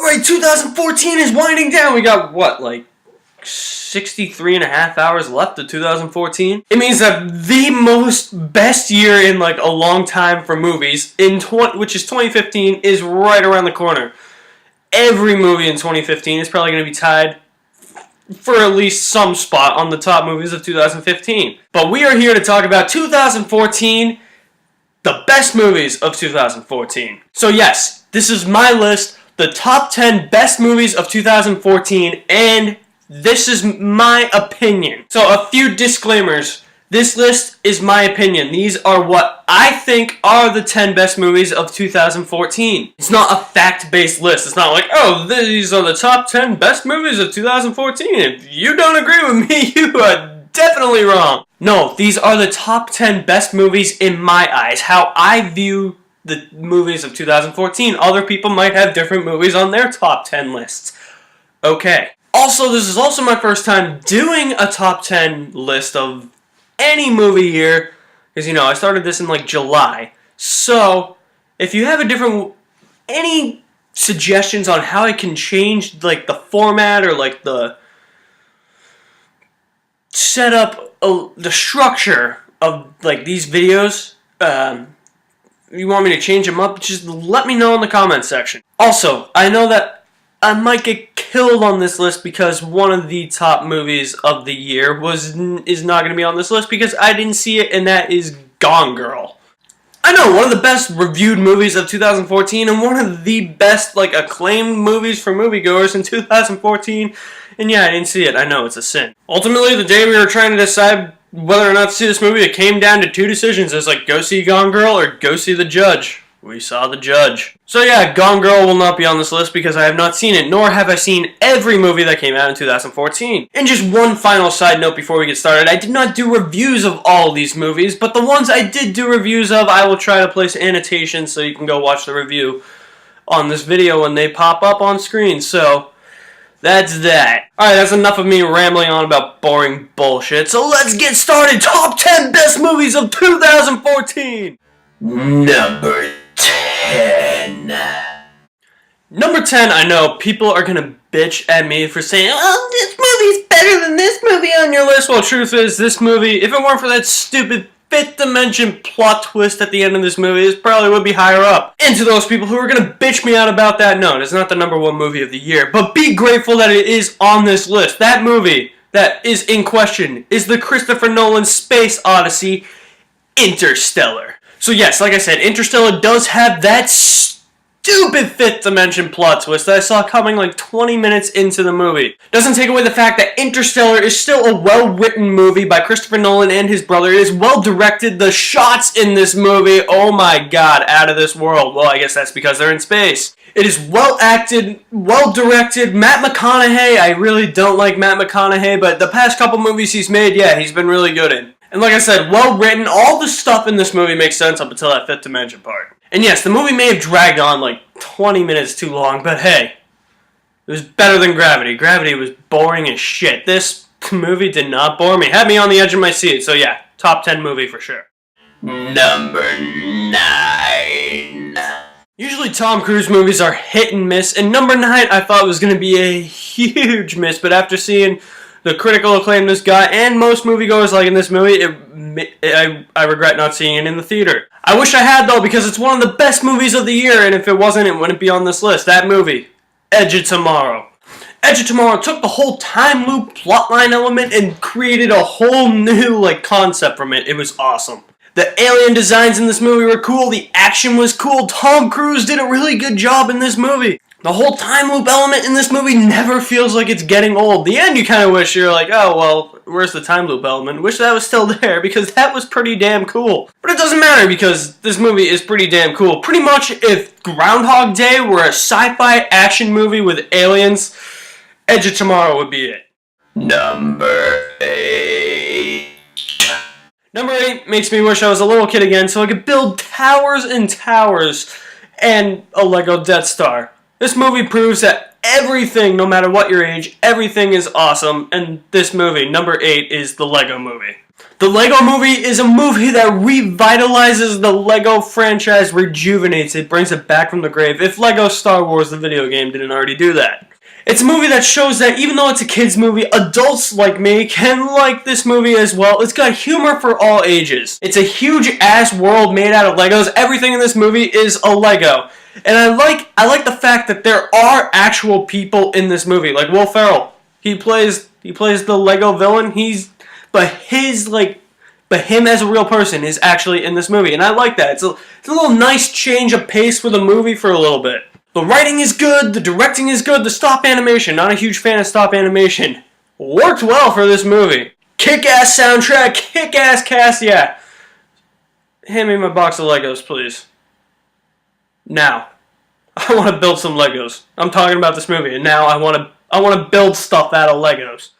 right, 2014 is winding down. We got, what, like 63 and a half hours left of 2014. It means that the best year in like a long time for movies, which is 2015, is right around the corner. Every movie in 2015 is probably going to be tied for at least some spot on the top movies of 2015. But we are here to talk about 2014, the best movies of 2014. So yes, this is my list, the top 10 best movies of 2014, and this is my opinion. So a few disclaimers. This list is my opinion. These are what I think are the 10 best movies of 2014. It's not a fact-based list. It's not like, oh, these are the top 10 best movies of 2014. If you don't agree with me, you are definitely wrong. No, these are the top 10 best movies in my eyes. How I view the movies of 2014. Other people might have different movies on their top 10 lists. Okay. Also, this is also my first time doing a top 10 list of any movie year, because, you know, I started this in, like, July. So, if you have any suggestions on how I can change, like, the format or, like, the setup, the structure of, like, these videos, you want me to change them up, just let me know in the comments section. Also, I know that I might get killed on this list because one of the top movies of the year is not going to be on this list because I didn't see it, and that is Gone Girl. I know, one of the best reviewed movies of 2014 and one of the best, like, acclaimed movies for moviegoers in 2014, and yeah, I didn't see it. I know, it's a sin. Ultimately, the day we were trying to decide whether or not to see this movie, it came down to two decisions. It's like, go see Gone Girl or go see The Judge. We saw The Judge. So yeah, Gone Girl will not be on this list because I have not seen it, nor have I seen every movie that came out in 2014. And just one final side note before we get started, I did not do reviews of all these movies, but the ones I did do reviews of, I will try to place annotations so you can go watch the review on this video when they pop up on screen, so that's that. Alright, that's enough of me rambling on about boring bullshit, so let's get started! Top 10 best movies of 2014! Number 10. Number 10, I know, people are gonna bitch at me for saying, oh, this movie's better than this movie on your list. Well, truth is, this movie, if it weren't for that stupid fifth dimension plot twist at the end of this movie, it probably would be higher up. And to those people who are gonna bitch me out about that, no, it's not the number one movie of the year, but be grateful that it is on this list. That movie that is in question is the Christopher Nolan space odyssey, Interstellar. So yes, like I said, Interstellar does have that stupid fifth dimension plot twist that I saw coming like 20 minutes into the movie. Doesn't take away the fact that Interstellar is still a well-written movie by Christopher Nolan and his brother. It is well-directed. The shots in this movie, oh my god, out of this world. Well, I guess that's because they're in space. It is well-acted, well-directed. Matt McConaughey, I really don't like Matt McConaughey, but the past couple movies he's made, yeah, he's been really good in. And like I said, well written, all the stuff in this movie makes sense up until that fifth dimension part. And yes, the movie may have dragged on like 20 minutes too long, but hey, it was better than Gravity. Gravity was boring as shit. This movie did not bore me. Had me on the edge of my seat, so yeah, top 10 movie for sure. Number 9. Usually Tom Cruise movies are hit and miss, and number 9 I thought was going to be a huge miss, but after seeing the critical acclaim this got, and most moviegoers like in this movie, I regret not seeing it in the theater. I wish I had, though, because it's one of the best movies of the year, and if it wasn't, it wouldn't be on this list. That movie, Edge of Tomorrow. Edge of Tomorrow took the whole time loop plotline element and created a whole new, like, concept from it. It was awesome. The alien designs in this movie were cool, the action was cool, Tom Cruise did a really good job in this movie. The whole time loop element in this movie never feels like it's getting old. The end, you kind of wish you're like, oh, well, where's the time loop element? Wish that was still there, because that was pretty damn cool. But it doesn't matter, because this movie is pretty damn cool. Pretty much, if Groundhog Day were a sci-fi action movie with aliens, Edge of Tomorrow would be it. Number 8. Number 8 makes me wish I was a little kid again, so I could build towers and towers and a Lego Death Star. This movie proves that everything, no matter what your age, everything is awesome. And this movie, number 8, is the Lego Movie. The Lego Movie is a movie that revitalizes the Lego franchise, rejuvenates it, brings it back from the grave. If Lego Star Wars, the video game, didn't already do that. It's a movie that shows that even though it's a kid's movie, adults like me can like this movie as well. It's got humor for all ages. It's a huge-ass world made out of Legos. Everything in this movie is a Lego. And I like the fact that there are actual people in this movie. Like Will Ferrell. He plays the Lego villain. But him as a real person is actually in this movie. And I like that. It's a little nice change of pace for the movie for a little bit. The writing is good, the directing is good, the stop animation, not a huge fan of stop animation, worked well for this movie. Kick-ass soundtrack, kick-ass cast, yeah. Hand me my box of Legos, please. Now. I want to build some Legos. I'm talking about this movie, and now I want to build stuff out of Legos.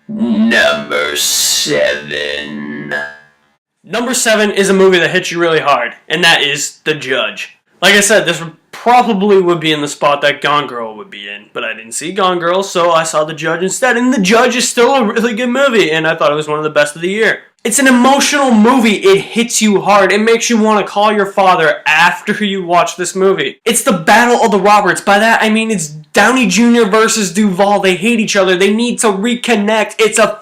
Number 7. Number 7 is a movie that hits you really hard, and that is The Judge. Like I said, this probably would be in the spot that Gone Girl would be in, but I didn't see Gone Girl, so I saw The Judge instead, and The Judge is still a really good movie, and I thought it was one of the best of the year. It's an emotional movie. It hits you hard. It makes you want to call your father after you watch this movie. It's the Battle of the Roberts. By that, I mean it's Downey Jr. versus Duvall. They hate each other. They need to reconnect. It's a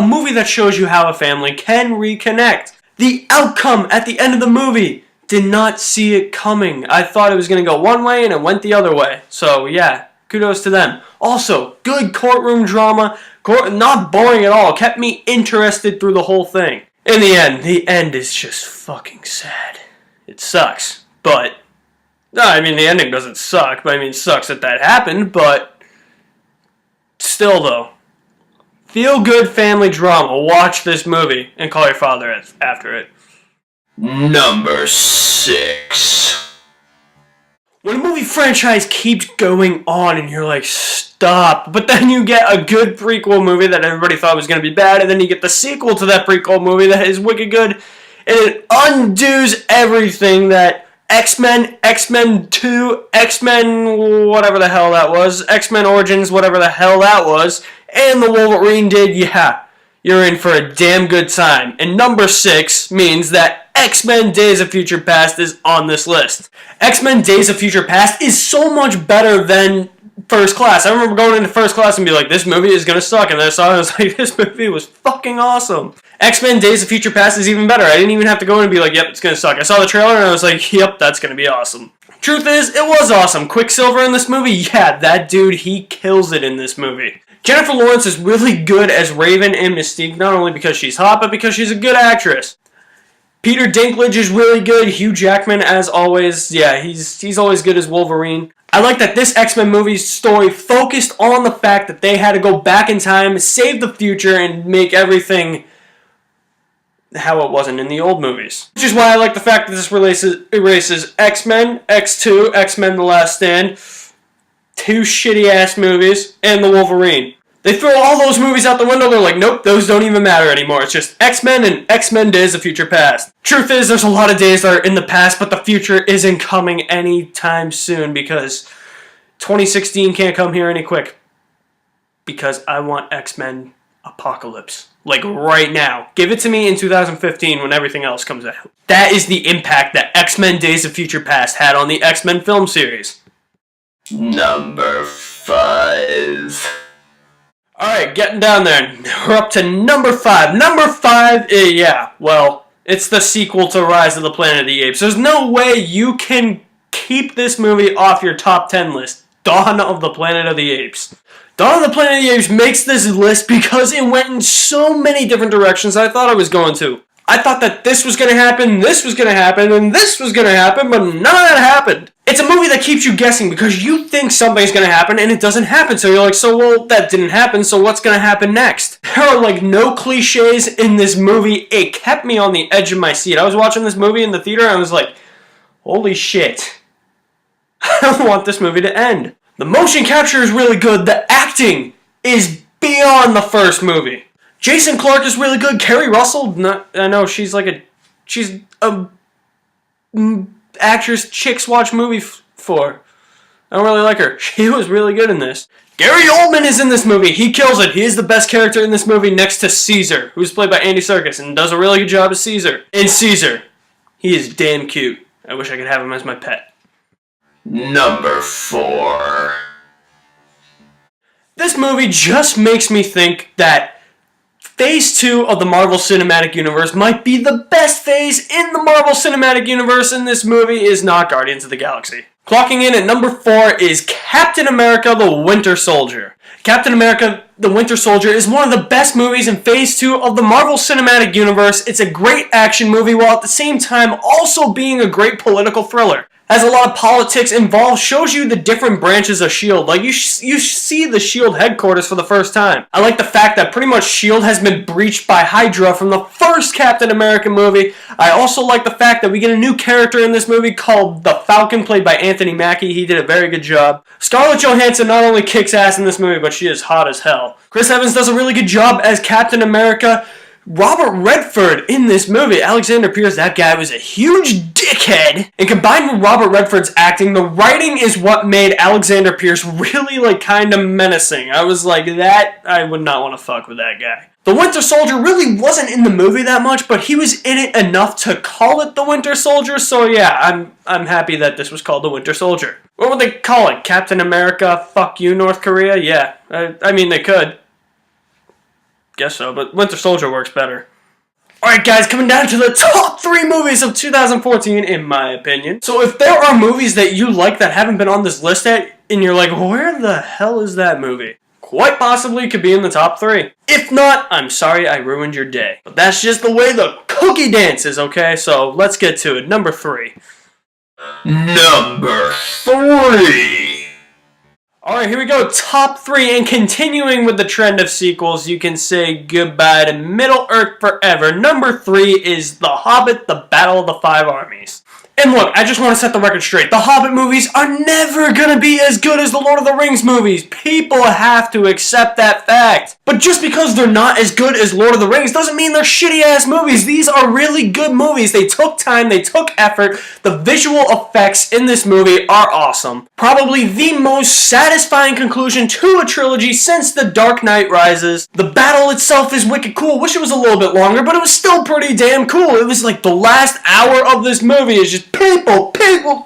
movie that shows you how a family can reconnect. The outcome at the end of the movie, did not see it coming. I thought it was going to go one way and it went the other way. So yeah, kudos to them. Also, good courtroom drama. Not boring at all. Kept me interested through the whole thing. In the end is just fucking sad. It sucks. But, no, I mean the ending doesn't suck. But I mean it sucks that happened. But, still though. Feel good family drama. Watch this movie and call your father after it. Number 6. When a movie franchise keeps going on and you're like, stop, but then you get a good prequel movie that everybody thought was going to be bad, and then you get the sequel to that prequel movie that is wicked good, and it undoes everything that X-Men, X-Men 2, X-Men whatever the hell that was, X-Men Origins, whatever the hell that was, and the Wolverine did, yeah. You're in for a damn good time. And number 6 means that X-Men Days of Future Past is on this list. X-Men Days of Future Past is so much better than First Class. I remember going into First Class and be like, this movie is gonna suck. And then I saw it and I was like, this movie was fucking awesome. X-Men Days of Future Past is even better. I didn't even have to go in and be like, yep, it's gonna suck. I saw the trailer and I was like, yep, that's gonna be awesome. Truth is, it was awesome. Quicksilver in this movie, yeah, that dude, he kills it in this movie. Jennifer Lawrence is really good as Raven and Mystique, not only because she's hot, but because she's a good actress. Peter Dinklage is really good. Hugh Jackman, as always, yeah, he's always good as Wolverine. I like that this X-Men movie story focused on the fact that they had to go back in time, save the future, and make everything how it wasn't in the old movies. Which is why I like the fact that this erases X-Men, X2, X-Men The Last Stand, 2 shitty-ass movies, and the Wolverine. They throw all those movies out the window, they're like, nope, those don't even matter anymore. It's just X-Men and X-Men Days of Future Past. Truth is, there's a lot of days that are in the past, but the future isn't coming anytime soon because 2016 can't come here any quick. Because I want X-Men Apocalypse. Like right now. Give it to me in 2015 when everything else comes out. That is the impact that X-Men Days of Future Past had on the X-Men film series. Number 5. Alright, getting down there. We're up to number 5. Number 5, yeah, well, it's the sequel to Rise of the Planet of the Apes. There's no way you can keep this movie off your top 10 list. Dawn of the Planet of the Apes. Dawn of the Planet of the Apes makes this list because it went in so many different directions I thought it was going to. I thought that this was going to happen, this was going to happen, and this was going to happen, but none of that happened. It's a movie that keeps you guessing because you think something's going to happen and it doesn't happen. So you're like, so well, that didn't happen, so what's going to happen next? There are like no cliches in this movie. It kept me on the edge of my seat. I was watching this movie in the theater and I was like, holy shit. I don't want this movie to end. The motion capture is really good. The acting is beyond the first movie. Jason Clarke is really good. Kerry Russell, I know she's a actress chicks watch movie for. I don't really like her. She was really good in this. Gary Oldman is in this movie. He kills it. He is the best character in this movie next to Caesar, who's played by Andy Serkis and does a really good job as Caesar. In Caesar, he is damn cute. I wish I could have him as my pet. Number 4. This movie just makes me think that Phase 2 of the Marvel Cinematic Universe might be the best phase in the Marvel Cinematic Universe, and this movie is not Guardians of the Galaxy. Clocking in at number 4 is Captain America the Winter Soldier. Captain America the Winter Soldier is one of the best movies in Phase 2 of the Marvel Cinematic Universe. It's a great action movie while at the same time also being a great political thriller. Has a lot of politics involved, shows you the different branches of S.H.I.E.L.D. Like, you see the S.H.I.E.L.D. headquarters for the first time. I like the fact that pretty much S.H.I.E.L.D. has been breached by Hydra from the first Captain America movie. I also like the fact that we get a new character in this movie called the Falcon, played by Anthony Mackie. He did a very good job. Scarlett Johansson not only kicks ass in this movie, but she is hot as hell. Chris Evans does a really good job as Captain America. Robert Redford in this movie, Alexander Pierce, that guy was a huge dickhead. And combined with Robert Redford's acting, the writing is what made Alexander Pierce really, kind of menacing. I was like, I would not want to fuck with that guy. The Winter Soldier really wasn't in the movie that much, but he was in it enough to call it the Winter Soldier, so yeah, I'm happy that this was called the Winter Soldier. What would they call it? Captain America, fuck you, North Korea? Yeah, I mean, they could. Guess so, but Winter Soldier works better. Alright guys, coming down to the top 3 movies of 2014, in my opinion. So if there are movies that you like that haven't been on this list yet, and you're like, where the hell is that movie? Quite possibly could be in the top 3. If not, I'm sorry I ruined your day. But that's just the way the cookie dance is, okay? So let's get to it. Number 3. Number 3. Alright, here we go. Top 3, and continuing with the trend of sequels, you can say goodbye to Middle-earth forever. Number 3 is The Hobbit, The Battle of the Five Armies. And look, I just want to set the record straight. The Hobbit movies are never gonna be as good as the Lord of the Rings movies. People have to accept that fact. But just because they're not as good as Lord of the Rings doesn't mean they're shitty-ass movies. These are really good movies. They took time, they took effort. The visual effects in this movie are awesome. Probably the most satisfying conclusion to a trilogy since The Dark Knight Rises. The battle itself is wicked cool. Wish it was a little bit longer, but it was still pretty damn cool. It was like the last hour of this movie is just people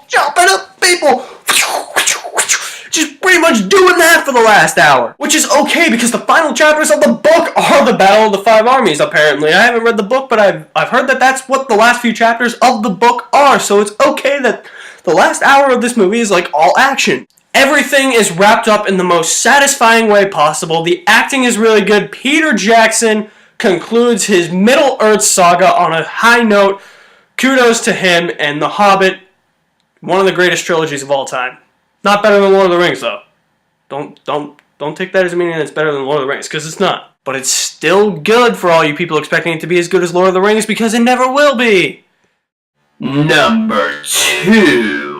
jumping up, people just pretty much doing that for the last hour. Which is okay, because the final chapters of the book are the Battle of the Five Armies, apparently. I haven't read the book, but I've heard that that's what the last few chapters of the book are, so it's okay that the last hour of this movie is like all action. Everything is wrapped up in the most satisfying way possible. The acting is really good. Peter Jackson concludes his Middle-earth saga on a high note. Kudos to him, and The Hobbit, one of the greatest trilogies of all time. Not better than Lord of the Rings, though. Don't take that as meaning that it's better than Lord of the Rings, because it's not. But it's still good for all you people expecting it to be as good as Lord of the Rings, because it never will be. Number 2.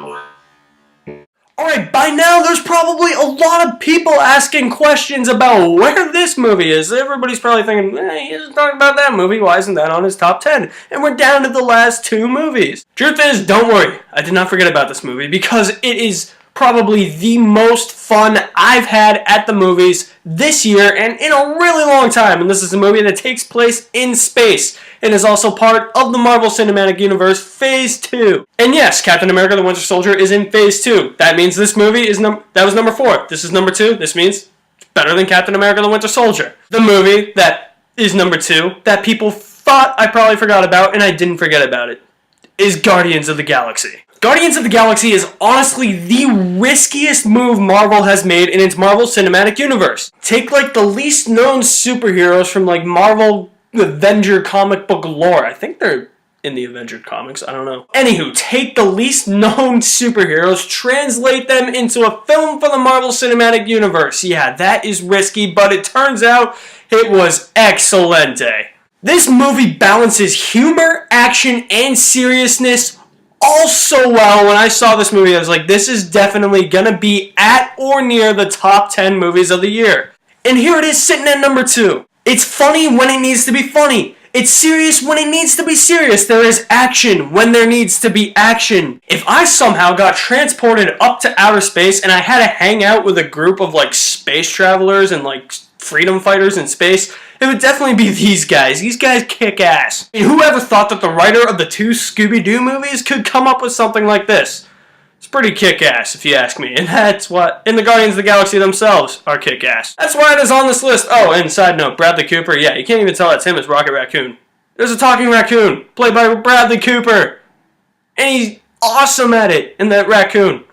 Alright, by now there's probably a lot of people asking questions about where this movie is. Everybody's probably thinking, he isn't talking about that movie, why isn't that on his top 10? And we're down to the last 2 movies. Truth is, don't worry, I did not forget about this movie, because it is probably the most fun I've had at the movies this year and in a really long time. And this is a movie that takes place in space and is also part of the Marvel Cinematic Universe Phase 2. And yes, Captain America the Winter Soldier is in Phase 2. That means this movie is that was number 4. This is number 2. This means it's better than Captain America the Winter Soldier. The movie that is number 2, that people thought I probably forgot about, and I didn't forget about it, is Guardians of the Galaxy. Guardians of the Galaxy is honestly the riskiest move Marvel has made in its Marvel Cinematic Universe. Take the least known superheroes from Marvel Avenger comic book lore. I think they're in the Avenger comics, I don't know. Anywho, take the least known superheroes, translate them into a film for the Marvel Cinematic Universe. Yeah, that is risky, but it turns out it was excelente. This movie balances humor, action, and seriousness all so well. When I saw this movie, I was like, this is definitely gonna be at or near the top 10 movies of the year. And here it is sitting at number 2. It's funny when it needs to be funny. It's serious when it needs to be serious. There is action when there needs to be action. If I somehow got transported up to outer space and I had to hang out with a group of like space travelers and like freedom fighters in space, it would definitely be these guys. These guys kick ass. And whoever thought that the writer of the 2 Scooby-Doo movies could come up with something like this? It's pretty kick-ass, if you ask me. And that's what, and the Guardians of the Galaxy themselves are kick-ass. That's why it is on this list. Oh, and side note, Bradley Cooper, yeah, you can't even tell that's him as Rocket Raccoon. There's a talking raccoon, played by Bradley Cooper. And he's awesome at it, in that raccoon.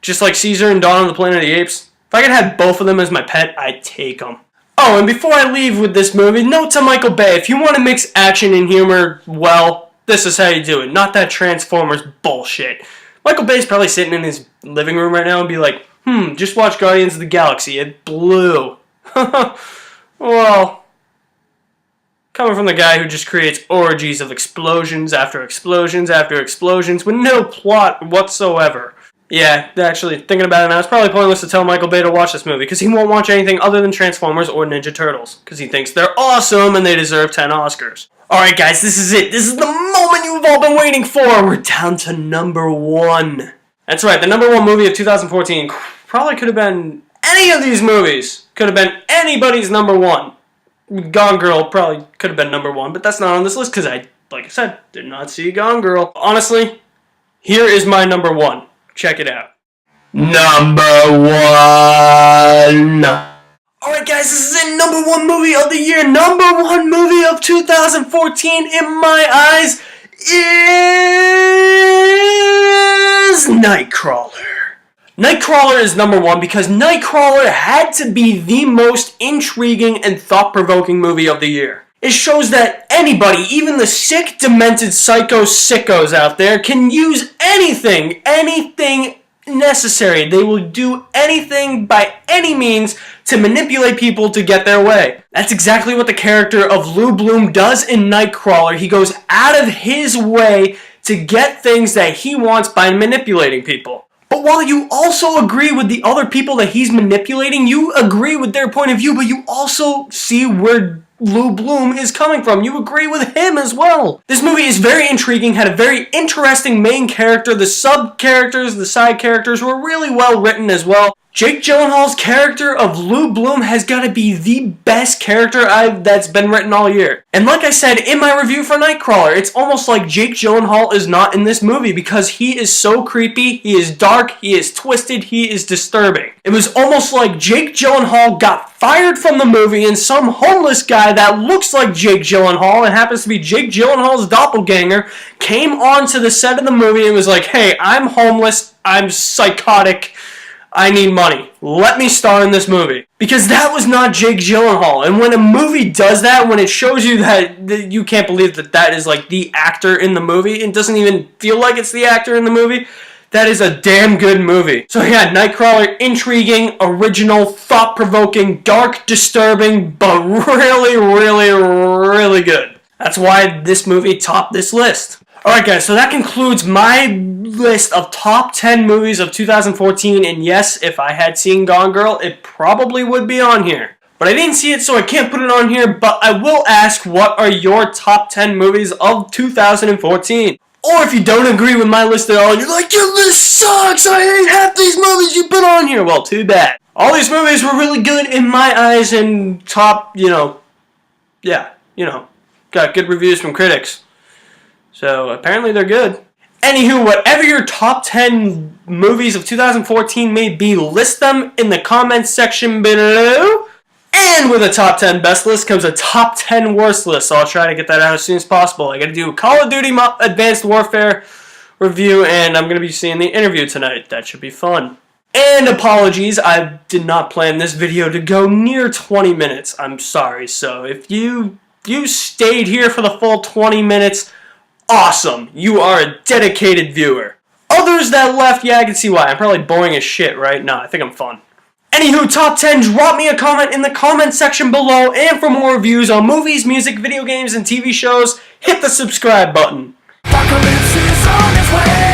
Just like Caesar and Dawn of the Planet of the Apes. If I could have both of them as my pet, I'd take them. Oh, and before I leave with this movie, note to Michael Bay, if you want to mix action and humor, well, this is how you do it. Not that Transformers bullshit. Michael Bay's probably sitting in his living room right now and be like, just watch Guardians of the Galaxy. It blew. Well, coming from the guy who just creates orgies of explosions after explosions after explosions with no plot whatsoever. Yeah, actually, thinking about it now, it's probably pointless to tell Michael Bay to watch this movie because he won't watch anything other than Transformers or Ninja Turtles because he thinks they're awesome and they deserve 10 Oscars. Alright guys, this is it. This is the moment you've all been waiting for. We're down to number 1. That's right, the number 1 movie of 2014 probably could have been any of these movies. Could have been anybody's number 1. Gone Girl probably could have been number 1, but that's not on this list because I, like I said, did not see Gone Girl. Honestly, here is my number 1. Check it out. Number 1. Alright guys, this is it, number 1 movie of the year, number 1 movie of 2014 in my eyes is Nightcrawler. Nightcrawler is number 1 because Nightcrawler had to be the most intriguing and thought-provoking movie of the year. It shows that anybody, even the sick, demented, psycho sickos out there, can use anything necessary. They will do anything by any means to manipulate people to get their way. That's exactly what the character of Lou Bloom does in Nightcrawler. He goes out of his way to get things that he wants by manipulating people. But while you also agree with the other people that he's manipulating, you agree with their point of view, but you also see where Lou Bloom is coming from. You agree with him as well. This movie is very intriguing, had a very interesting main character. The sub-characters, the side characters were really well written as well. Jake Gyllenhaal's character of Lou Bloom has got to be the best character that's been written all year. And like I said in my review for Nightcrawler, it's almost like Jake Gyllenhaal is not in this movie because he is so creepy, he is dark, he is twisted, he is disturbing. It was almost like Jake Gyllenhaal got fired from the movie and some homeless guy that looks like Jake Gyllenhaal and happens to be Jake Gyllenhaal's doppelganger came onto the set of the movie and was like, hey, I'm homeless, I'm psychotic, I need money. Let me star in this movie. Because that was not Jake Gyllenhaal. And when a movie does that, when it shows you that you can't believe that is like the actor in the movie, and doesn't even feel like it's the actor in the movie, that is a damn good movie. So yeah, Nightcrawler, intriguing, original, thought-provoking, dark, disturbing, but really, really, really good. That's why this movie topped this list. Alright guys, so that concludes my list of top 10 movies of 2014, and yes, if I had seen Gone Girl, it probably would be on here. But I didn't see it, so I can't put it on here, but I will ask, what are your top 10 movies of 2014? Or if you don't agree with my list at all, and you're like, your list sucks, I hate half these movies you put on here, well, too bad. All these movies were really good in my eyes, and top, got good reviews from critics. So, apparently they're good. Anywho, whatever your top 10 movies of 2014 may be, list them in the comments section below. And with a top 10 best list comes a top 10 worst list, so I'll try to get that out as soon as possible. I gotta do a Call of Duty Advanced Warfare review, and I'm gonna be seeing the interview tonight. That should be fun. And apologies, I did not plan this video to go near 20 minutes. I'm sorry, so if you stayed here for the full 20 minutes, awesome. You are a dedicated viewer. Others that left, yeah, I can see why. I'm probably boring as shit, right? No, I think I'm fun. Anywho, top 10, drop me a comment in the comment section below, and for more reviews on movies, music, video games, and TV shows, hit the subscribe button. Apocalypse is on its way.